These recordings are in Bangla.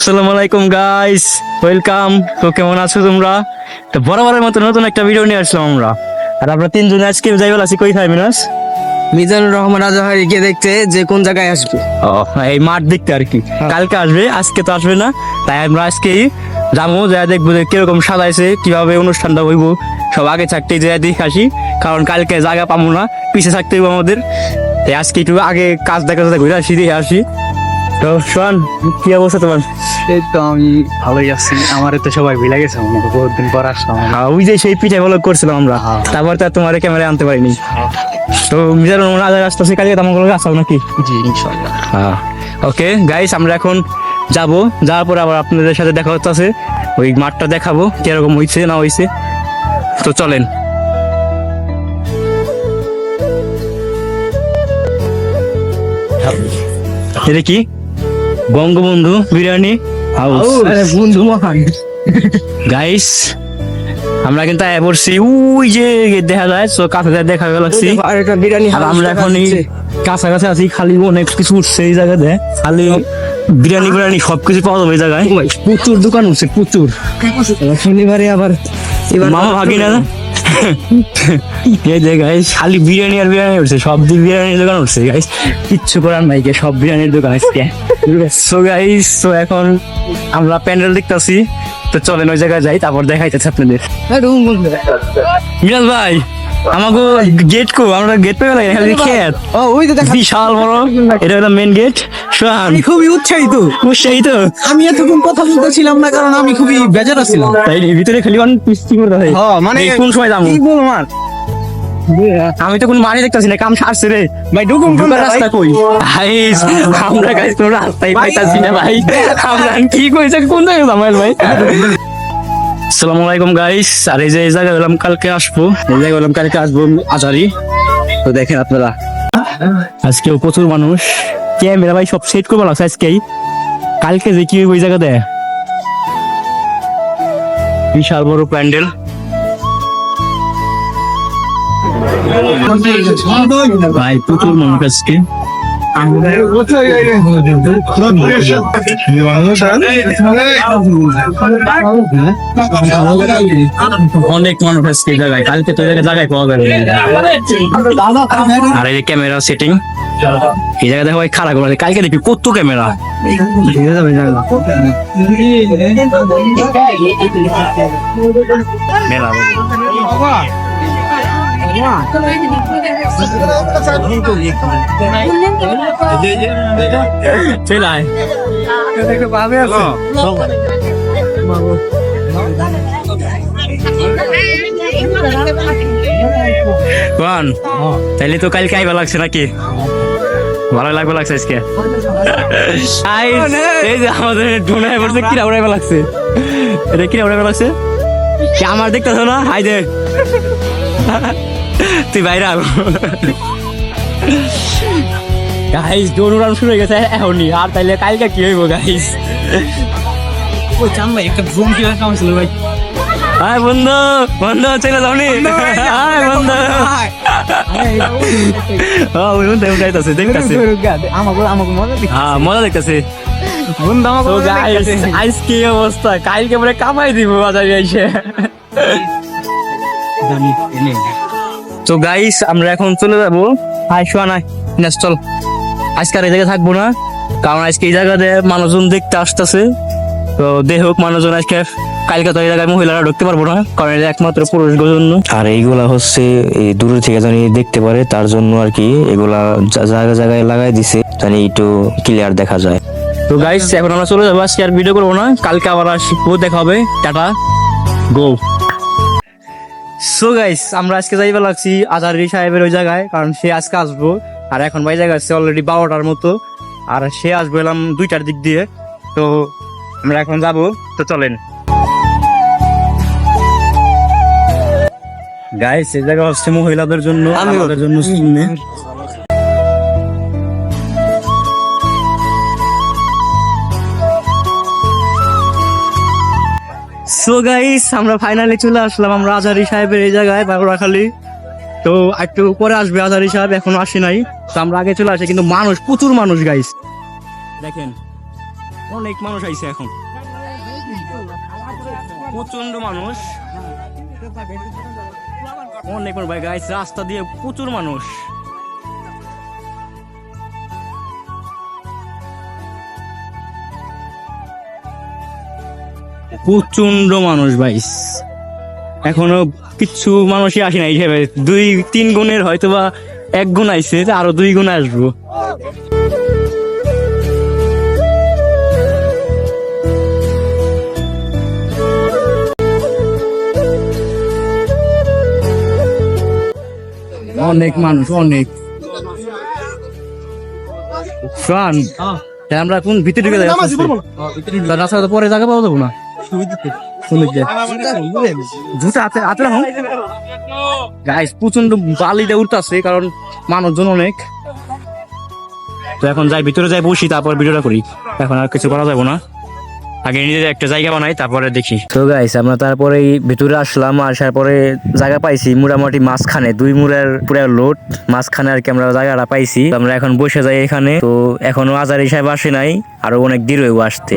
আসসালামু আলাইকুম গাইস, ওয়েলকাম। তো কেমন আছো তোমরা? তো বরাবরের মতো নতুন একটা ভিডিও নিয়ে আসলাম আমরা। আর আমরা তিনজন আজকে যাইবার আছি কই মিনাস? মিজানুর রহমান আজহারিকে দেখতে যে কোন জায়গায় আসবে। এই মাঠ দেখতে আর কি। কালকে আসবে, আজকে তো আসবে না, তাই আমরা আজকেই যাবো, যা দেখবো যে কিরকম সাজাইছে, কিভাবে অনুষ্ঠানটা হইব, সব আগে থাকতে যে দেখে আসি, কারণ কালকে জায়গা পাবো না, পিছিয়ে থাকতে হইব আমাদের। তাই আজকে একটু আগে কাজ দেখা ঘুরে আসি, দিয়ে আসি। তো শোন, কি অবস্থা তোমার? এই তো আমি ভালোই আছি। আমার তো সবাই ভুলে গেছে, বহুত দিন পর আসলাম। ওই যে সেই পিঠে ভালো করছিলাম আমরা, তারপর তো আর তোমার ক্যামেরা আনতে পারিনি। তো মিজানুর রহমান আজহারি আসতেছে কালকে, তোমার কোনো আসো নাকি? জি ইনশাআল্লাহ। ওকে গাইস, আমরা এখন যাব, যাওয়ার পর আবার আপনাদের সাথে দেখা হতে আছে, ওই মাঠটা দেখাবো কিরকম হইছে না হইছে। তো চলেন। এটা কি? বঙ্গবন্ধু বিরিয়ানি হাউস। আরে বন্ধু মহান গাইস, আমরা কিন্তু আয়া পড়ছি, ওই যে দেখা যায়, তো কাছে দেখা লাগছি। আর একটা বিরিয়ানি আর আমরা এখন এই কাছাকাছি আছি, খালি অনেক কিছু উঠছে এই জায়গাতে, খালি বিরিয়ানি বিরিয়ানি সবকিছু পাওয়া যাবে এই জায়গায়। প্রচুর দোকান উঠছে, প্রচুর। শনিবারে আবার এবার মামা ভাগি না এই যে গাইস, খালি বিরিয়ানি আর বিরিয়ানি উঠছে, সব দিন বিরিয়ানির দোকান উঠছে গাইস, কিচ্ছু করার নাই, সব বিরিয়ানির দোকান আজকে। সো গাইস, তো এখন আমরা প্যান্ডেল দেখতেছি, তো চলেন ওই জায়গায় যাই, তারপর দেখাইতেছে আপনাদের। মিরাজ ভাই, আমাকে গেট কো, আমরা গেট পেয়ে লাগে খালি খেত। ও ওই তো দেখা, বিশাল বড়, এটা হলো মেন গেট। শোন, আমি খুবই উৎসাহিত। উৎসাহিত। আমি এতক্ষণ কথা বলতেছিলাম না, কারণ আমি খুবই বেজার ছিলাম। তাই রে, ভিতরে খালি অন পিস্তি করে দেয়। মানে কোন সময় যাবো? কি বলবো আর, আমি তো কোন মানে দেখতেছি না, কাম সারছে রে ভাই ঢুকুন কোন রাস্তা কই? গাইস, আমরা গাইস কোন রাস্তাই পাইতাছি না ভাই, আমরা কি কইছে কোন জায়গায় জামাইল ভাই? আসসালামু আলাইকুম গাইস। আর এই যে এই জায়গায় হলাম কালকে আসবো, এই জায়গায় হলাম কালকে আসবো আজারি। তো দেখেন আপনারা, আজকেও প্রচুর মানুষ, ক্যামেরা ভাই সব সেট করবো লাগছে আজকেই। কালকে যে কি ওই জায়গাতে বিশাল বড় প্যান্ডেল। ভাই প্রচুর মানুষ আজকে, অনেক মানুষ আজকে এই জায়গায়, কালকে তো জায়গায় পাওয়া যাবে। আর এই যে ক্যামেরা সেটিং, এই জায়গায় দেখো ভাই খারাপ করে, কালকে দেখি কত ক্যামেরা। মেলা চলাই কোন, তাইলে তো কালকে আইবা লাগছে নাকি? ভালো লাগবে লাগছে আজকে। এই যে আমাদের ডোনায় পড়ছে, কিরা উড়াইবা লাগছে, এটা কিরা উড়াইবা লাগছে, কি আমার দেখতেছ না? হাই দেখ তুই বাইরে গাইস, ডোন উড়ানো শুরু হয়ে গেছে এখনই। আর তাইলে কালকে কি হইব গাইস? ওই চান ভাই একটা ড্রোন কি রাখা হয়েছিল ভাই। হাই বন্ধু, বন্ধু চলে যাওনি? হাই বন্ধু, ওই বন্ধু উঠাইতেছে, দেখতেছে, মজা দেখতেছে বন্ধু আমাকে। আজ কি অবস্থা, কালকে পরে কামাই দিব বাজারে এসে। তো গাইস, আমরা এখন চলে যাবো। হাই শোনা চল, আজকে আর এই জায়গায় থাকবো না, কারণ আজকে এই জায়গাতে মানুষজন দেখতে আসতেছে। তো দেখ হোক মানুষজন, আজকে কালকে তো এই জায়গায় মহিলারা ঢুকতে পারবো না, কারণ এটা একমাত্র পুরুষদের জন্য। আর এইগুলা হচ্ছে এই দূর থেকে জানি দেখতে পারে, তার জন্য আর কি এগুলা জায়গায় জায়গায় লাগাই দিছে, জানি একটু ক্লিয়ার দেখা যায়। তো গাইস, এখন আমরা চলে যাবো, আজকে আর ভিডিও করবো না, কালকে আবার আসবো, দেখা হবে, টাটা গো। সো গাইস, আমরা আজকে যাইবা লাগছি আজারি সাহেবের ওই জায়গায়, কারণ সে আজকে আসবো। আর এখন ভাই জায়গা আছে অলরেডি 12টার মতো, আর সে আসবো এলাম 2টার দিক দিয়ে। তো আমরা এখন যাবো, তো চলেন গাইস। এই জায়গা হচ্ছে মহিলাদের জন্য, আমাদের জন্য শুনে। সো গাইস, আমরা ফাইনালি চলে আসলাম আমরা আজারি সাহেবের এই জায়গায়, বাগুড়াখালী। তো একটু পরে আসবে আজারি সাহেব, এখনো আসে নাই, তো আমরা আগে চলে আসি, কিন্তু মানুষ প্রচুর মানুষ গাইস, দেখেন অনেক মানুষ আইছে এখন, প্রচন্ড মানুষ, অনেক মানুষ ভাই গাইস, রাস্তা দিয়ে প্রচুর মানুষ। প্রচন্ড মানুষ ভাই, এখনো কিছু মানুষই আসে না হিসেবে, 2-3 গুণের হয়তো বা 1 গুণ আইছে, আরো 2 গুণ আসবো। অনেক মানুষ, অনেক প্রাণ। আমরা কোন ভিতরে ঢুকে যাই, রাস্তা পরে জায়গা পাওয়া যাবো না। গাইস প্রচন্ড বালিটা উঠতেছে, কারণ মানুষজন অনেক। তো এখন যাই ভিতরে যাই, বসি, তারপর ভিডিওটা করি। এখন আর কিছু করা যাবো না, আগে নিজেদের একটা জায়গা বানাই, তারপরে দেখি। তো গাইস আমরা তারপরে ভিতরে আসলাম, আসার পরে জায়গা পাইছি মোটামুটি মাঝখানে, 2 মুড়ের পুরো লোড মাঝখানে আর কি আমরা জায়গাটা পাইছি। আমরা এখন বসে যাই এখানে। তো এখনো আজারি সাহেব আসে নাই, আরো অনেক দেরি হইব আসতে।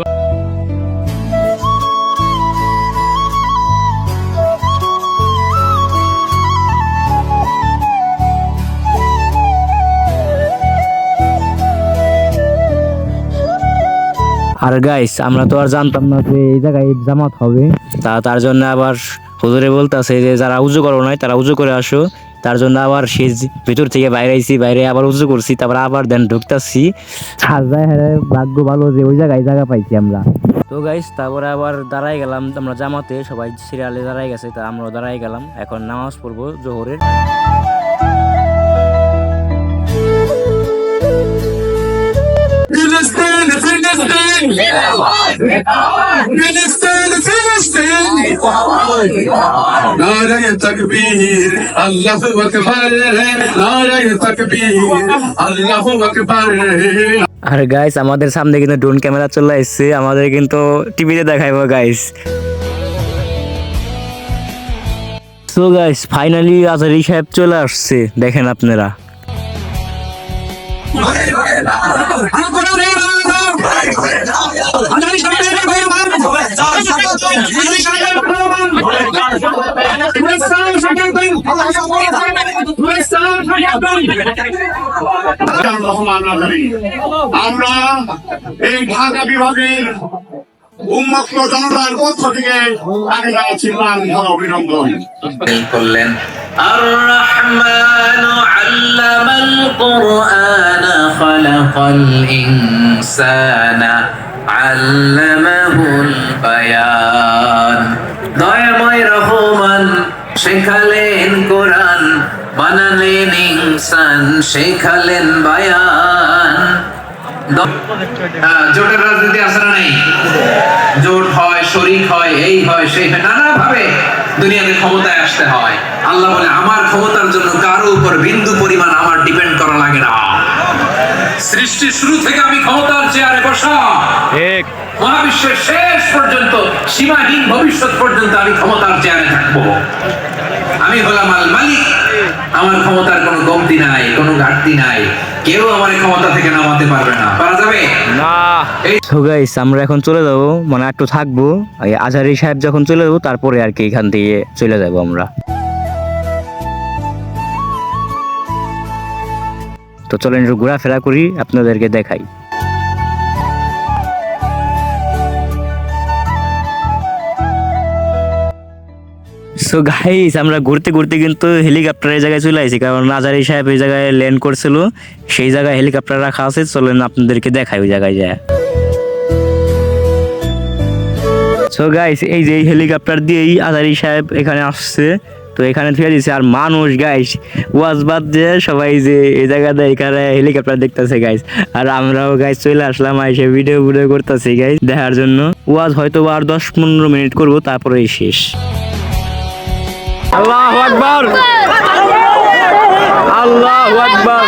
আর গাইস আমরা তো আর জানতাম না যে এই জায়গায় জামাত হবে, তার জন্য আবার হুজুরে বলতেছে যে যারা উজু করো নাই তারা উজু করে আসো। তার জন্য আবার সে ভিতর থেকে বাইরে আইছি, বাইরে আবার উজু করছি, তারপর আবার দেন ঢুকতেছি। ভাগ্য ভালো যে ওই জায়গায় জায়গা পাইছি আমরা। তো গাইস তারপরে আবার দাঁড়াই গেলাম আমরা জামাতে, সবাই সিরিয়ালে দাঁড়াই গেছে, তা আমরাও দাঁড়াই গেলাম। এখন নামাজ পড়বো জোহরের। নারায়ে তাকবীর আল্লাহু আকবার, নারায়ে তাকবীর আল্লাহু আকবার। আর গাইস আমাদের সামনে কিন্তু ড্রোন ক্যামেরা চলে আসছে, আমাদের কিন্তু টিভিতে দেখাইবো guys. So guys finally Azhari সাহেব চলে আসছে, দেখেন আপনারা। আমরা এই ঢাকা বিভাগের উন্মুক্ত জনতার পক্ষ থেকে তাকে জানাচ্ছিলাম অভিনন্দন। করলেন আর রহমান আল্লামাল কুরআন খালাকাল ইনসানা আল্লামাহুল বায়ান। দয়াময় রহমান শেখালেন কোরআন, বানালেন ইনসান, শেখালেন বায়ান। জোটের রাজনীতি আছে না নেই? জোট হয়, শরীক হয়, এই হয়, সেই হয়, নানা ভাবে দুনিয়াতে ক্ষমতায় আসতে হয়। আল্লাহ বলে আমার ক্ষমতার জন্য কারো উপর বিন্দু পরিমাণ আমার ডিপেন্ড করা লাগে না। সৃষ্টির শুরু থেকে আমি ক্ষমতার চেয়ারে বসা, মহাবিশ্বের শেষ পর্যন্ত, সীমাহীন ভবিষ্যৎ পর্যন্ত আমি ক্ষমতার চেয়ারে থাকবো। আমি হলাম আল মালিক, আমার ক্ষমতার কোনো কমতি নাই, কোনো ঘাটতি নাই। কেউ আমার ক্ষমতা থেকে নামাতে পারবে না। পারা যাবে না। তো গাইস আমরা এখন চলে যাবো, মানে একটু থাকবো। আজারি সাহেব যখন চলে যাবো তারপরে আর কি এখান থেকে চলে যাবো আমরা। তো চলেন একটু ঘোরাফেরা করি, আপনাদেরকে দেখাই। সো গাইস আমরা ঘুরতে ঘুরতে কিন্তু হেলিকপ্টারের জায়গায় চলে আসি, কারণ আজারি সাহেব এই জায়গায় ল্যান্ড করছিল, সেই জায়গায় হেলিকপ্টার রাখা আছে। চলেন আপনাদেরকে দেখাই ওই জায়গায় যায়। সো গাইস এই যে হেলিকপ্টার দিয়েই আজারি সাহেব এখানে আসছে, তো এখানে ফিরে দিচ্ছে। আর মানুষ গাইস ওয়াজ বাদ দিয়ে সবাই যে এই জায়গাতে এখানে হেলিকপ্টার দেখতেছে গাইস। আর আমরাও গাইস চলে আসলাম, এসে ভিডিও করতেছি গাইস দেখার জন্য। ওয়াজ হয়তো আর 10-15 মিনিট করবো, তারপরেই শেষ। আল্লাহু আকবার, আল্লাহু আকবার।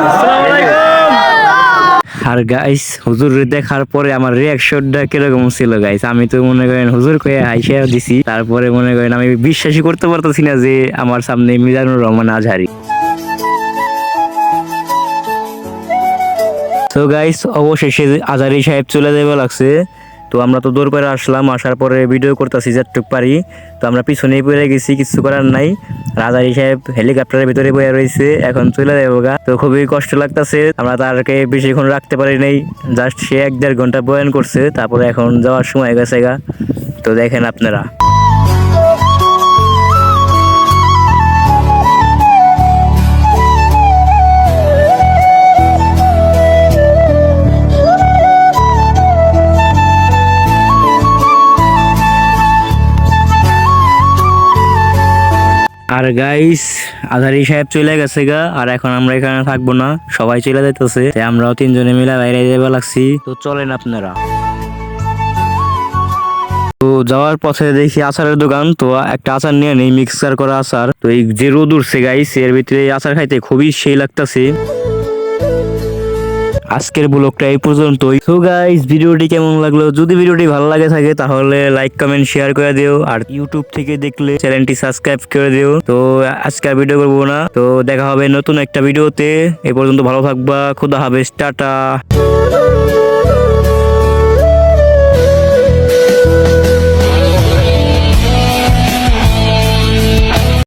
আসসালামু আলাইকুম। আর গাইস হুজুর দেখার পরে আমার রিয়াকশনটা কিরকম ছিল গাইস, আমি তো মনে করেন হুজুর কয়ে হাইসা দিছি। তারপরে মনে করেন আমি বিশ্বাসই করতে পারতেছি না যে আমার সামনে মিজানুর রহমান আজহারি। তো তো গাইস অবশেষে আজারি সাহেব চলে যাবে লাগছে। তো আমরা তো দৌড় করে আসলাম, আসার পরে ভিডিও করতেছি যেটুক পারি। তো আমরা পিছনেই পড়ে গেছি, কিছু করার নাই। আজারি সাহেব হেলিকপ্টারের ভিতরে বয়ে রয়েছে, এখন চলে যাবো গা। তো খুবই কষ্ট লাগতেছে, আমরা তারকে বেশিক্ষণ রাখতে পারি নাই, জাস্ট সে 1-1.5 ঘন্টা বয়ান করছে, তারপরে এখন যাওয়ার সময় গেছে গা। তো দেখেন আপনারা। আর গাইস আজারি সাহেব চলে গেছে গা, আর এখন আমরা এখানে থাকবো না, সবাই চলে যাইতেছে। আমরাও 3 জনে মিলে বাইরে যাবে লাগছি। তো চলেন আপনারা। তো যাওয়ার পথে দেখি আচারের দোকান, তো একটা আচার নিয়ে নেই, মিক্সার করা আচার। তো এই যে রোদ উঠছে গাইস, এর ভিতরে এই আচার খাইতে খুবই সেই লাগতেছে। আজকের ব্লগটা এই পর্যন্তই। তো গাইস ভিডিওটি কেমন লাগলো? যদি ভিডিওটি ভালো লাগে থাকে তাহলে লাইক কমেন্ট শেয়ার করে দিও, আর ইউটিউব থেকে দেখলে চ্যানেলটি সাবস্ক্রাইব করে দিও। তো আজকে আর ভিডিও করবো না, তো দেখা হবে নতুন একটা ভিডিওতে। এই পর্যন্ত ভালো থাকবা, খুদা হাফেজ, টাটা।